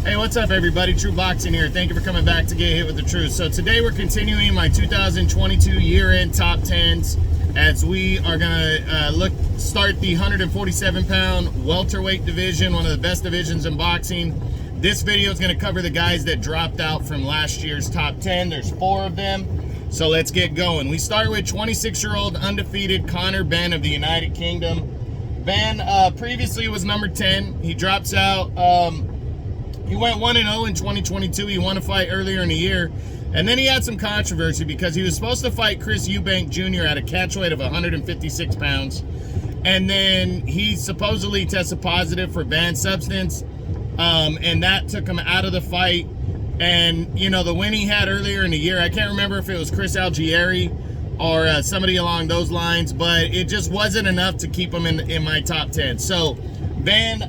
Hey, what's up everybody? True Boxing here. Thank you for coming back to Get Hit with the Truth. So today we're continuing my 2022 year-end top 10s as we are gonna start the 147-pound welterweight division, one of the best divisions in boxing. This video is gonna cover the guys that dropped out from last year's top 10. There's 4 of them. So let's get going. We start with 26-year-old undefeated Conor Benn of the United Kingdom. Benn previously was number 10. He drops out. He went 1-0 in 2022. He won a fight earlier in the year. And then he had some controversy because he was supposed to fight Chris Eubank Jr. at a catch weight of 156 pounds. And then he supposedly tested positive for banned substance. And that took him out of the fight. And, you know, the win he had earlier in the year, I can't remember if it was Chris Algieri or somebody along those lines, but it just wasn't enough to keep him in my top 10. So Benn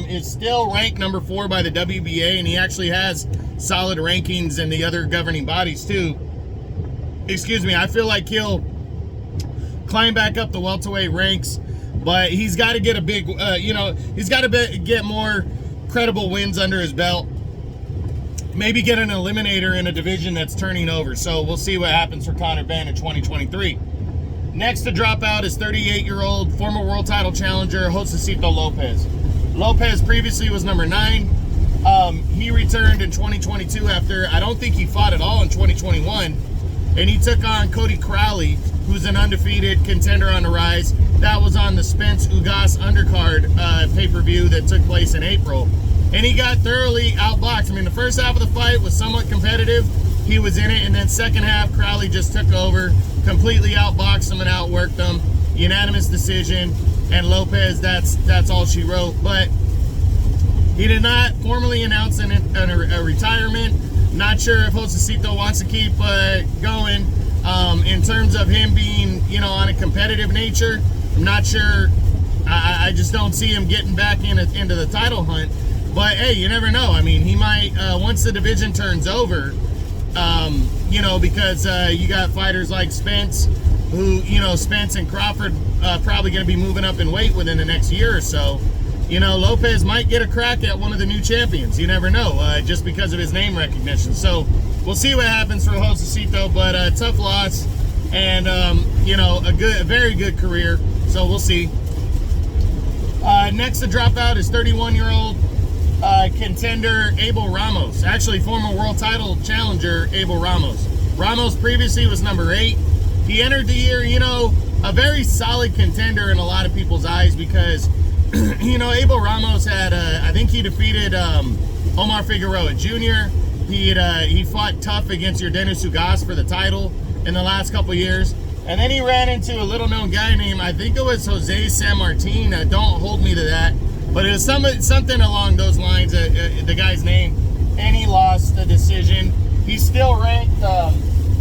is still ranked number 4 by the WBA, and he actually has solid rankings in the other governing bodies too. Excuse me. I feel like he'll climb back up the welterweight ranks, but he's got to get a big, he's got to get more credible wins under his belt. Maybe get an eliminator in a division that's turning over. So we'll see what happens for Conor Benn in 2023. Next to drop out is 38-year-old former world title challenger Josecito Lopez. Lopez previously was number 9. He returned in 2022 after, I don't think he fought at all in 2021. And he took on Cody Crowley, who's an undefeated contender on the rise. That was on the Spence Ugas undercard pay-per-view that took place in April. And he got thoroughly outboxed. I mean, the first half of the fight was somewhat competitive. He was in it, and then second half, Crowley just took over, completely outboxed him and outworked him. Unanimous decision, and Lopez, that's all she wrote. But he did not formally announce a retirement. Not sure if Josecito wants to keep going. In terms of him being, on a competitive nature, I'm not sure. I just don't see him getting back into the title hunt. But hey, you never know. I mean, he might, once the division turns over, because you got fighters like Spence, who, Spence and Crawford probably going to be moving up in weight within the next year or so. Lopez might get a crack at one of the new champions. You never know, just because of his name recognition. So we'll see what happens for Josecito, but a tough loss and, a very good career. So we'll see. Next to drop out is 31-year-old contender Abel Ramos, actually former world title challenger Abel Ramos. Ramos previously was number 8. He entered the year, a very solid contender in a lot of people's eyes because, Abel Ramos had, I think he defeated Omar Figueroa Jr. He fought tough against Yordenis Ugas for the title in the last couple years. And then he ran into a little-known guy named, I think it was Jose San Martin. Don't hold me to that. But it was something along those lines, the guy's name, and he lost the decision. He's still ranked,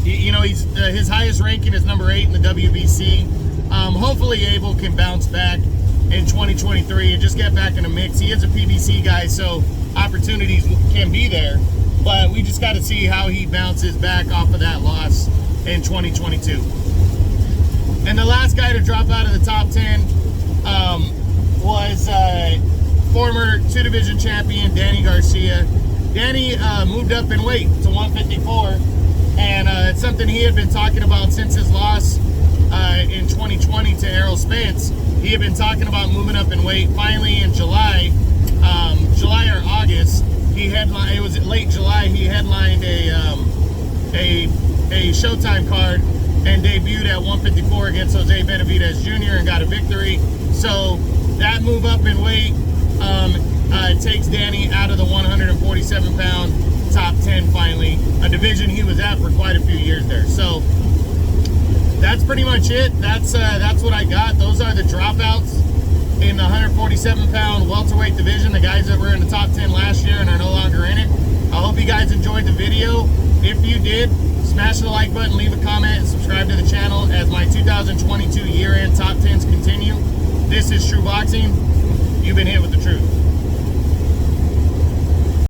his highest ranking is number 8 in the WBC. Hopefully Abel can bounce back in 2023 and just get back in the mix. He is a PBC guy, so opportunities can be there. But we just got to see how he bounces back off of that loss in 2022. And the last guy to drop out of the top 10 was former 2-division champion Danny Garcia. Danny moved up in weight to 154, and it's something he had been talking about since his loss in 2020 to Errol Spence. He had been talking about moving up in weight. Finally, in July or August, it was late July, he headlined a Showtime card and debuted at 154 against Jose Benavidez Jr. and got a victory. So that move up in weight takes Danny out of the 147-pound top 10 finally, a division he was at for quite a few years there. So that's pretty much it. That's what I got. Those are the dropouts in the 147-pound welterweight division, the guys that were in the top 10 last year and are no longer in it. I hope you guys enjoyed the video. If you did, smash the like button, leave a comment, and subscribe to the channel as my 2022 year-end top 10s continue. This is True Boxing. You've been hit with the truth.